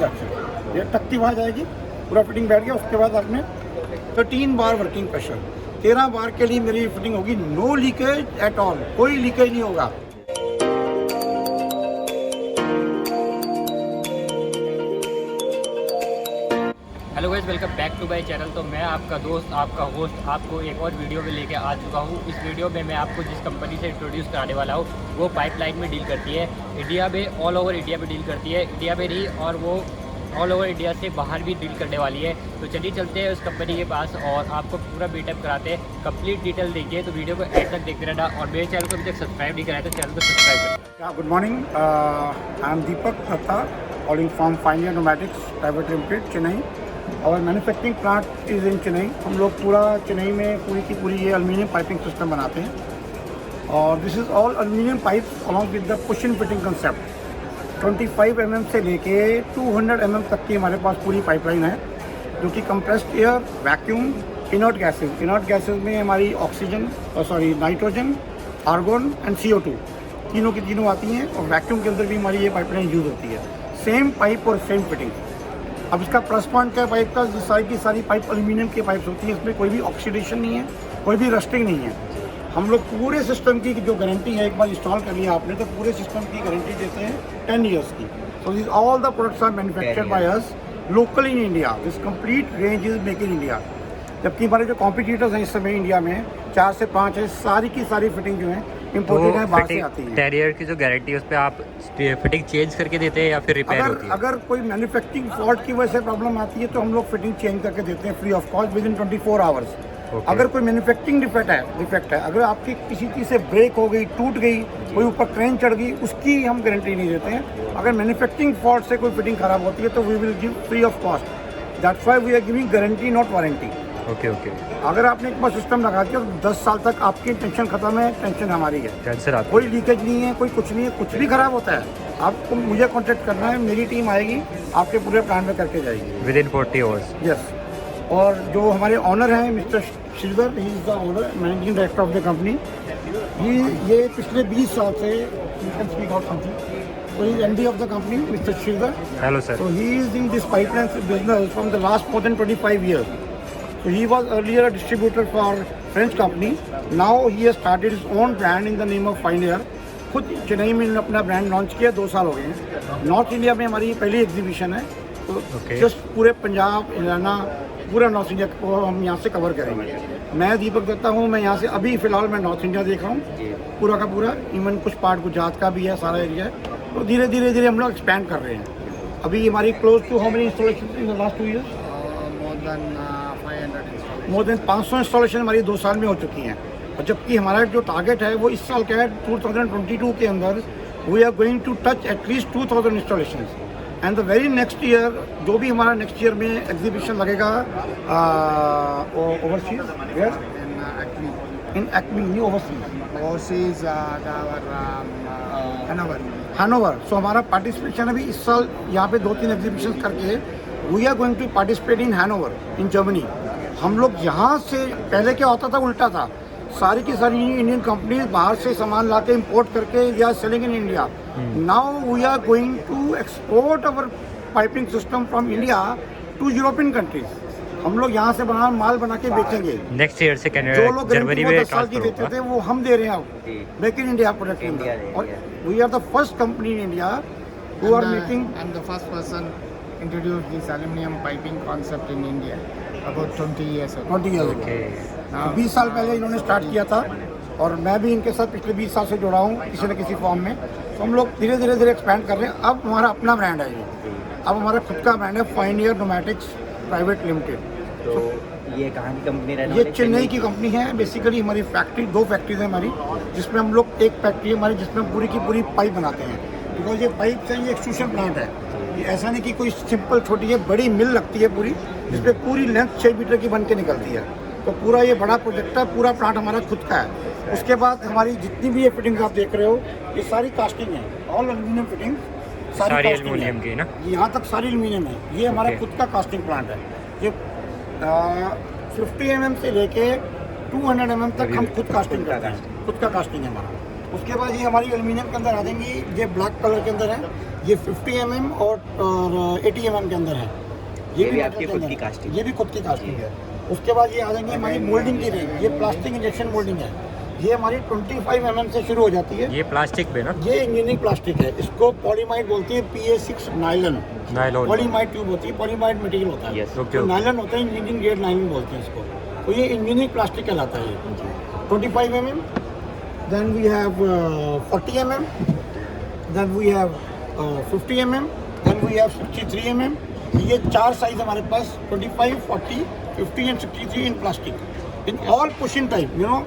ये टक्की वहाँ जाएगी, पूरा फिटिंग बैठ गया। उसके बाद आपने 13 बार वर्किंग प्रेशर, 13 बार के लिए मेरी फिटिंग होगी, नो लीकेज एट ऑल, कोई लीकेज नहीं होगा। Hello guys, welcome back to my channel. तो मैं आपका दोस्त, आपका होस्ट, आपको एक और वीडियो में लेके आ चुका हूँ। इस वीडियो में मैं आपको जिस कंपनी से इंट्रोड्यूस कराने वाला हूँ वो पाइपलाइन में डील करती है, इंडिया में, ऑल ओवर इंडिया में डील करती है। इंडिया में नहीं, और वो ऑल ओवर इंडिया से बाहर भी डील करने वाली है। तो चलिए चलते हैं उस कंपनी के पास और आपको पूरा मीटअप कराते हैं, कंप्लीट डिटेल देंगे। तो वीडियो को एंड तक देखते रहना, और मेरे चैनल को अभी तक सब्सक्राइब नहीं कराया तो चैनल को सब्सक्राइब करें। Good morning, I am Deepak Datta, calling from Finair Pneumatics Private Limited, Chennai. Our manufacturing plant is in Chennai. हम लोग पूरा चेन्नई में पूरी की पूरी ये एल्युमिनियम पाइपिंग सिस्टम बनाते हैं। और this is all aluminium pipes along with the push in fitting concept. 25 mm से लेके 200 mm तक की हमारे पास पूरी पाइपलाइन है, जो कि compressed air, vacuum, inert gases में हमारी oxygen, nitrogen, argon and CO2 तीनों की तीनों आती हैं। और वैक्यूम के अंदर भी हमारी ये पाइपलाइन यूज़ होती है। सेम पाइप और सेम फिटिंग। अब इसका प्लस पॉइंट क्या है पाइप का, सारी की सारी पाइप एल्युमिनियम की पाइप्स होती हैं, इसमें कोई भी ऑक्सीडेशन नहीं है, कोई भी रस्टिंग नहीं है। हम लोग पूरे सिस्टम की जो गारंटी है, एक बार इंस्टॉल कर लिया आपने तो पूरे सिस्टम की गारंटी देते हैं 10 years की। So this all the products are manufactured by us locally in India. This complete range is make in India. जबकि हमारे जो कॉम्पिटिटर्स हैं इस समय इंडिया में 4 से 5 है, सारी की सारी फिटिंग जो है इम्पोर्टेड है, बाहर से आती है। टेरियर की जो गारंटी है उस पर आप फिटिंग चेंज करके देते हैं या फिर रिपेयर होती है? अगर कोई मैन्युफैक्चरिंग फॉल्ट की वजह से प्रॉब्लम आती है तो हम लोग फिटिंग चेंज करके देते हैं free of cost with in 24 hours. अगर कोई मैन्युफैक्चरिंग डिफेक्ट है, अगर आपकी किसी चीज़ से ब्रेक हो गई, टूट गई, कोई ऊपर क्रेन चढ़ गई, उसकी हम गारंटी नहीं देते हैं। अगर मैन्युफैक्चरिंग फॉल्ट से कोई फिटिंग खराब होती है तो we will give free of cost. That's why we are giving guarantee not warranty. Okay. अगर आपने एक बार सिस्टम लगा दिया तो 10 साल तक आपकी टेंशन खत्म है, टेंशन हमारी है। कैंसर कोई लीकेज नहीं है, कोई कुछ नहीं है, कुछ भी खराब होता है आपको मुझे कांटेक्ट करना है, मेरी टीम आएगी, आपके पूरे प्लान में करके जाएगी विद इन 40 आवर्स। यस। और जो हमारे ऑनर हैं mister Sridhar, he is the owner, managing director of the company. ये पिछले 20 साल से MD of the company, Mr. Sridhar. Hello sir. So he is in this pipeline business from the last more than 25 years. So he was earlier a distributor for French company. Now he has started his own brand in the name of Pioneer. खुद चेन्नई में अपना brand launch किया, 2 साल हो गए हैं। North India में हमारी पहली एग्जीबिशन है, तो जस्ट पूरे पंजाब, हरियाणा, पूरा नॉर्थ इंडिया को हम यहाँ से कवर करेंगे। मैं दीपक दत्ता हूँ, मैं यहाँ से अभी फ़िलहाल मैं नॉर्थ इंडिया देख रहा हूँ पूरा का पूरा, इवन कुछ पार्ट गुजरात का भी है, सारा एरिया है। तो धीरे धीरे हम लोग एक्सपैंड कर रहे हैं। अभी हमारी close to how many installation in the last 2 years? More than 500 installation हमारी 2 साल में हो चुकी हैं। और जबकि हमारा जो टारगेट है वो इस साल का है 2022 के अंदर we are going to touch at least 2000 installation. And the very next year, जो भी हमारा नेक्स्ट ईयर में एग्जीबिशन लगेगा overseas, in ACMEE, new overseas Hanover. So हमारा पार्टिसिपेशन अभी इस साल यहाँ पे 2-3 एग्जीबिशन करके we are going to participate in Hanover in Germany. हम लोग यहाँ से, पहले क्या होता था, उल्टा था, सारी की सारी इंडियन कंपनीज बाहर से सामान ला के इम्पोर्ट करके या selling in India. Now we are going to export our piping system from India to European countries. हम लोग यहाँ से माल बना के बेचेंगे नेक्स्ट ईयर से। जो लोग जनवरी में 10 साल की देते थे वो हम दे रहे हैं अब make in India product India. और we are the first company in India who are making and the first person introduced this aluminum piping concept in India about 20 years ago. 20 years ago। 20 साल पहले इन्होंने start किया था और मैं भी इनके साथ पिछले 20 साल से जुड़ा हूँ किसी न किसी फॉर्म में। तो हम लोग धीरे धीरे एक्सपैंड कर रहे हैं। अब हमारा अपना ब्रांड है ये, अब हमारा खुद का ब्रांड है फाइनियर न्यूमैटिक्स प्राइवेट लिमिटेड। तो ये कहाँ की कंपनी रहने ये चेन्नई की कंपनी है। बेसिकली हमारी फैक्ट्री, 2 फैक्ट्रीज हैं हमारी, जिसमें हम लोग, एक फैक्ट्री हमारी जिसमें हम पूरी की पूरी पाइप बनाते हैं। बिकॉज ये पाइप से ये एक्सट्रूशन प्लांट है, ये ऐसा नहीं कि कोई सिंपल छोटी है, बड़ी मिल लगती है पूरी, जिसपे पूरी लेंथ 6 मीटर की बन के निकलती है। तो पूरा ये बड़ा प्रोजेक्ट है, पूरा प्लांट हमारा खुद का है। उसके बाद हमारी जितनी भी ये फिटिंग्स आप देख रहे हो, ये सारी कास्टिंग है, ऑल एल्यूमिनियम फिटिंग, सारी एल्यूमिनियम की ना, यहाँ तक सारी एल्यूमिनियम है। ये हमारा खुद का कास्टिंग प्लांट है। ये 50 mm से लेके 200 mm तक हम खुद कास्टिंग करते हैं, खुद का कास्टिंग है हमारा। उसके बाद ये हमारी एल्यूमिनियम के अंदर आ जाएंगी, ये ब्लैक कलर के अंदर है, ये 50 mm और 80 mm के अंदर है। ये भी metal आपकी के खुद अंदर की है। कास्टिंग? ये भी खुद की कास्टिंग है। उसके बाद ये आ जाएंगी हमारी मोल्डिंग की रेंज, ये प्लास्टिक इंजेक्शन मोल्डिंग है। ये हमारी 25 mm से शुरू हो जाती है। ये प्लास्टिक पे ना? ये इंजीनियरिंग प्लास्टिक है, इसको पॉलीमाइड बोलती है, PA6 नायलन। पॉलीमाइड ट्यूब होती है, पॉलीमाइड मटेरियल होता है। Yes. तो नायलन होता है, इंजीनियरिंग ग्रेड नायलन बोलते हैं इसको। तो ये इंजीनियरिंग प्लास्टिक कहलाता है ये। 25 mm, then we have 40 mm, then we have 50 mm, then we have 63 mm. ये 4 साइज हमारे पास 25, 40, 50 and 63 in plastic. In all pushing type, you know,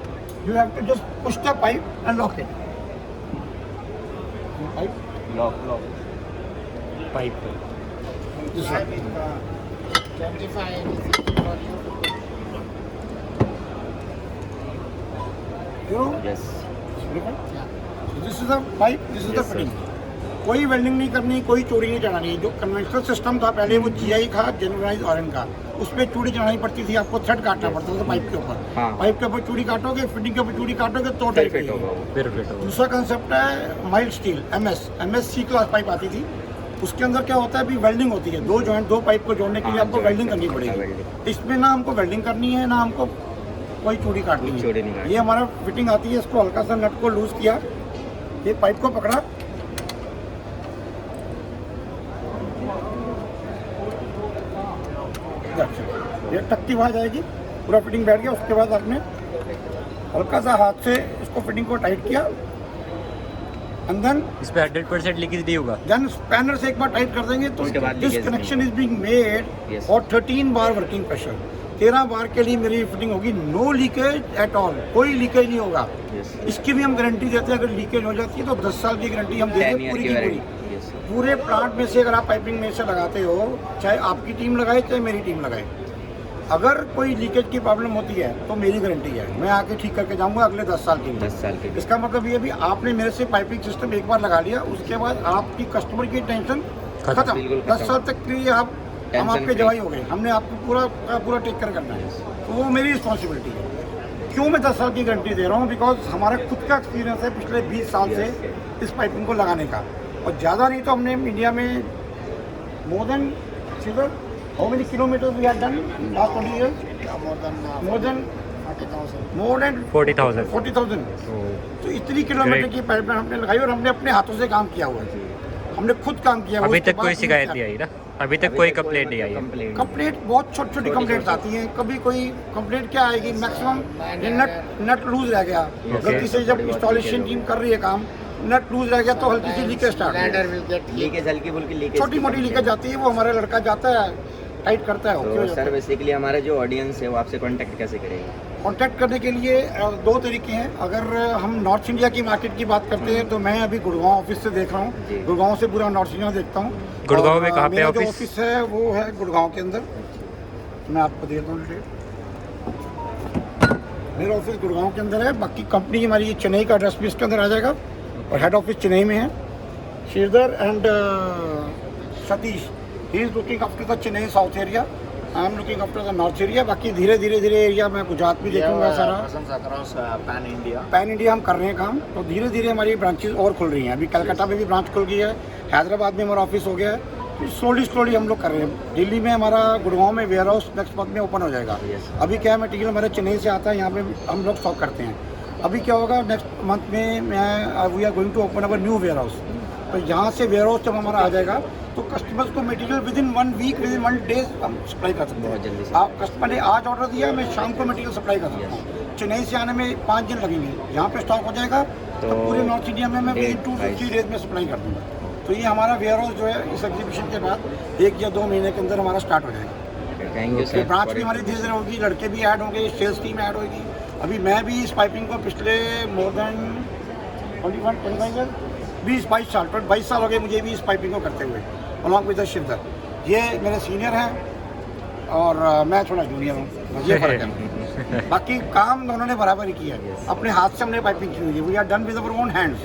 you have to just push the pipe and lock it. Pipe. Lock pipe This one. 25 You know, yes this is the pipe, this is the fitting. कोई welding नहीं करनी, कोई चूड़ी नहीं चढ़ानी। जो conventional system था पहले, वो GI का, जनरलाइज आयरन का, उस पर चूड़ी चढ़ानी पड़ती थी, आपको थ्रेड काटना पड़ता था पाइप के ऊपर। हाँ। पाइप के ऊपर चूड़ी काटोगे, फिटिंग के ऊपर चूड़ी काटोगे तो फिर टाइट फिट होगा वो। फिर फिट होगा। दूसरा कंसेप्ट है mild steel, MS C class pipe आती थी। उसके अंदर क्या होता है, अभी वेल्डिंग होती है, दो जॉइंट, दो पाइप को जोड़ने के लिए हाँ, आपको joint वेल्डिंग करनी करनी पड़ेगी। पड़ेगी। इसमें ना हमको वेल्डिंग करनी है, ना हमको कोई चूड़ी काटनी चूड़ी है। नहीं काटनी। ये हमारा फिटिंग आती है, इसको हल्का सा नट को लूज किया, ये पाइप को पकड़ा, ये टक्की वहाँ जाएगी, पूरा फिटिंग बैठ गया। उसके बाद आपने हल्का सा हाथ से इसको फिटिंग को टाइट किया, एंड देन इस पे 100% लीकेज नहीं होगा। देन स्पैनर से एक बार टाइट कर देंगे तो उसके बाद this leakage connection is being made Yes. और 13 बार वर्किंग प्रेशर, 13 बार के लिए मेरी फिटिंग होगी, नो लीकेज एट ऑल, कोई लीकेज नहीं होगा। यस इसकी भी हम गारंटी देते हैं, अगर लीकेज हो जाती है तो 10 साल की गारंटी हम देते 10 हैं ईयर पूरी की की पूरी। वारंटी। यस पूरे प्लांट में से अगर आप पाइपिंग में से लगाते हो, चाहे आपकी टीम लगाए चाहे मेरी टीम लगाए, अगर कोई लीकेज की प्रॉब्लम होती है तो मेरी गारंटी है, मैं आके ठीक करके जाऊंगा अगले 10 साल के लिए। 10 साल के लिए। इसका मतलब ये भी आपने मेरे से पाइपिंग सिस्टम एक बार लगा लिया, उसके बाद आपकी कस्टमर की टेंशन खत्म। बिल्कुल 10 खत्म। साल तक के लिए हम टेंशन आपके फ्री। जवाई हो गए, हमने आपको पूरा का पूरा टेक केयर करना है, तो वो मेरी रिस्पॉन्सिबिलिटी है। क्यों मैं 10 साल की गारंटी दे रहा हूँ, बिकॉज हमारा खुद का एक्सपीरियंस है पिछले 20 साल से इस पाइपिंग को लगाने का, और ज़्यादा नहीं तो हमने इंडिया में more than how many kilometre we have done last 20 years? more than More than 40,000. 40,000। तो इतनी किलोमीटर की पाइपलाइन हमने लगाई और हमने अपने हाथों से काम किया हुआ है, हमने खुद काम किया हुआ है। अभी उसके तक कोई बाद शिकायत नहीं आई ना? अभी तक कोई कंप्लेंट नहीं आई है? कंप्लेंट कंप्लेंट बहुत छोटी छोटी कंप्लेंट्स आती हैं। कभी कोई कंप्लेंट क्या आएगी, मैक्सिमम नट लूज रह गया, गलती से जब इंस्टॉलेशन टीम कर रही है काम, नट लूज रह गया तो हल्की सी leakage start, Ladder will get leaked. Leakage हल्की फुल्की लीकेज छोटी मोटी लीकेज आती है, वो हमारा लड़का जाता है टाइट करता है। तो सर बेसिकली हमारा जो ऑडियंस है वो आपसे कांटेक्ट कैसे करेगा? कॉन्टैक्ट करने के लिए दो तरीके हैं। अगर हम नॉर्थ इंडिया की मार्केट की बात करते हैं तो मैं अभी गुड़गांव ऑफिस से देख रहा हूँ, जी। गुड़गांव से पूरा नॉर्थ इंडिया देखता हूँ। गुड़गांव और, में कहाँ पे मेरा जो ऑफिस? ऑफिस है वो है गुड़गांव के अंदर, मैं आपको देता हूँ डिटेल। मेरा ऑफिस गुड़गांव के अंदर है, बाकी कंपनी हमारी चेन्नई का एड्रेस भी इसके अंदर आ जाएगा, और हेड ऑफिस चेन्नई में है। Sridhar and Satish, he is looking after the Chennai south area, I am looking after the north area. बाकी धीरे धीरे एरिया मैं गुजरात भी देखूंगा सारा, presence across pan India. Pan India हम कर रहे हैं काम। तो धीरे धीरे हमारी ब्रांचेस और खुल रही हैं, अभी कलकत्ता में भी ब्रांच खुल गई है, हैदराबाद में हमारा ऑफिस हो गया है, तो स्लोली हम लोग कर रहे हैं। दिल्ली में हमारा गुड़गांव में वेयर हाउस नेक्स्ट मंथ में ओपन हो जाएगा। Yes. अभी क्या मटेरियल हमारे चेन्नई से आता है, यहाँ पे हम लोग स्टॉक करते हैं। अभी क्या होगा, नेक्स्ट मंथ में we are going to open our new warehouse, तो यहाँ से वेयर हाउस जब हमारा आ जाएगा तो कस्टमर्स को material within 1 week, within 1 days हम सप्लाई कर सकते बहुत जल्दी हैं। से। आप कस्टमर ने आज ऑर्डर दिया, मैं शाम को मटेरियल सप्लाई कर सकता हूँ। चेन्नई से आने में 5 दिन लगेंगे, यहाँ पे स्टॉक हो जाएगा तो पूरे नॉर्थ इंडिया में मैं विद 2 to 3 डेज में सप्लाई कर दूँगा। तो ये हमारा वेयर हाउस जो है इस एग्जीबिशन के बाद 1 या 2 महीने के अंदर हमारा स्टार्ट हो जाएगा। थैंक यू ये सर। ब्रांच भी हमारी धीरे धीरे होगी, लड़के भी ऐड होंगे, सेल्स टीम ऐड होगी। अभी मैं भी इस पाइपिंग को पिछले मोर देन 22 साल हो गए मुझे भी इस पाइपिंग को करते हुए, अलॉन्ग विद द शिवधर। ये मेरे सीनियर हैं और मैं थोड़ा जूनियर हूँ, ये फर्क है। बाकी काम दोनों ने बराबर ही किया है, अपने हाथ से हमने पाइपिंग की हुई है। We are done with our own hands,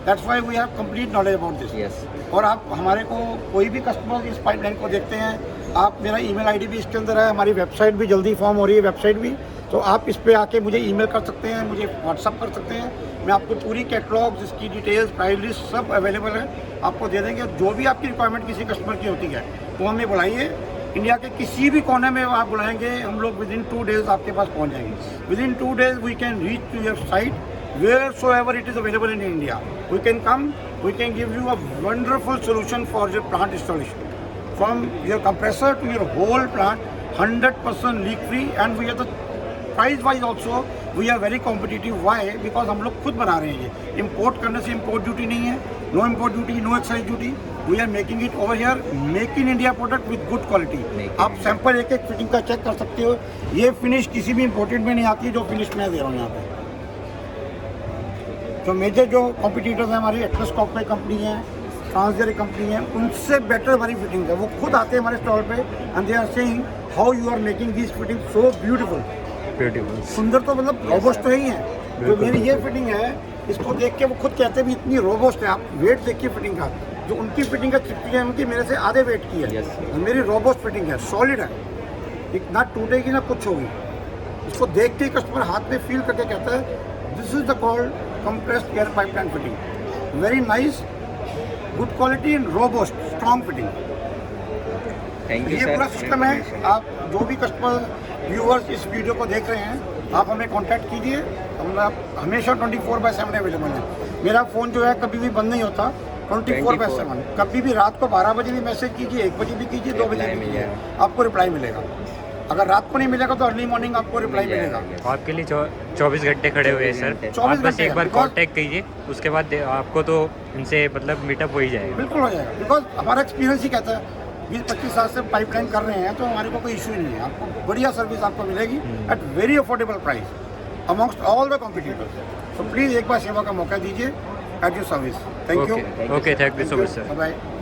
that's why we have complete knowledge about this. Yes और आप हमारे को कोई भी कस्टमर इस पाइपलाइन को देखते हैं, आप मेरा ईमेल आईडी भी इसके अंदर है, हमारी वेबसाइट भी जल्दी फॉर्म हो रही है, वेबसाइट भी, तो आप इस पे आके मुझे ईमेल कर सकते हैं, मुझे व्हाट्सअप कर सकते हैं, मैं आपको पूरी कैटलॉग, इसकी डिटेल्स, प्राइस लिस्ट सब अवेलेबल है, आपको दे देंगे। जो भी आपकी रिक्वायरमेंट किसी कस्टमर की होती है वो हमें बुलाइए, इंडिया के किसी भी कोने में आप बुलाएंगे, हम लोग विद इन 2 डेज आपके पास पहुंच जाएंगे। Within 2 days we can reach to your site wheresoever it is available in India. We can come, we can give you a wonderful solution for your plant installation. From your compressor to your whole plant, 100% leak free, and we are the price wise also we are very competitive. Why? Because हम लोग खुद बना रहे हैं ये, import करने से import duty नहीं है, no import duty, no excise duty. We are making it over here, make in India product with good quality. आप सैंपल एक एक फिटिंग का चेक कर सकते हो, ये फिनिश किसी भी इम्पोर्टेड में नहीं आती है जो फिनिश मैं दे रहा हूँ यहाँ पे। जो मेजर जो कॉम्पिटिटर्स हैं हमारी, एटलस कॉपर कंपनी है, ट्रांसजेरी कंपनी है, उनसे बेटर हमारी फिटिंग है। वो खुद आते हैं हमारे स्टॉल पे and they are saying how you are making this fitting so beautiful. सुंदर तो मतलब रोबस्ट तो ही है। जो मेरी ये फिटिंग है, इसको देख के वो खुद कहते हैं भी इतनी रोबस्ट है। आप वेट देखिए फिटिंग का, जो उनकी फिटिंग का चिपकी है उनकी मेरे से आधे वेट की है। मेरी रोबस्ट फिटिंग है, सॉलिड है, एक ना टूटेगी ना कुछ होगी। इसको देख के कस्टमर हाथ में फील करके कहता है this is the called compressed air pipeline fitting, very nice, good quality and robust, strong fitting. Thank you ये पूरा सिस्टम है। आप जो भी कस्टमर व्यूअर्स इस वीडियो को देख रहे हैं, आप हमें कांटेक्ट कीजिए, हम हमेशा 24/7 अवेलेबल है। मेरा फ़ोन जो है कभी भी बंद नहीं होता, 24/7। कभी भी रात को 12 बजे भी मैसेज कीजिए, 1 बजे भी कीजिए, 2 बजे भी कीजिए, आपको रिप्लाई मिलेगा। अगर रात को नहीं मिलेगा तो अर्ली मॉर्निंग आपको रिप्लाई मिलेगा। आपके लिए 24 घंटे खड़े हुए हैं सर। 24 आप बस घंटे एक बार because- कांटेक्ट कीजिए, उसके बाद आपको तो इनसे मतलब मीटअप हो ही जाएगा। बिल्कुल हो जाएगा, बिकॉज हमारा एक्सपीरियंस ही कहता है 20-25 साल से पाइपलाइन कर रहे हैं, तो हमारे को कोई इशू ही नहीं है। आपको बढ़िया सर्विस आपको मिलेगी at very affordable price amongst all the competitors. So please एक बार सेवा का मौका दीजिए at your service. Thank you. Okay, thank you so much sir. Bye.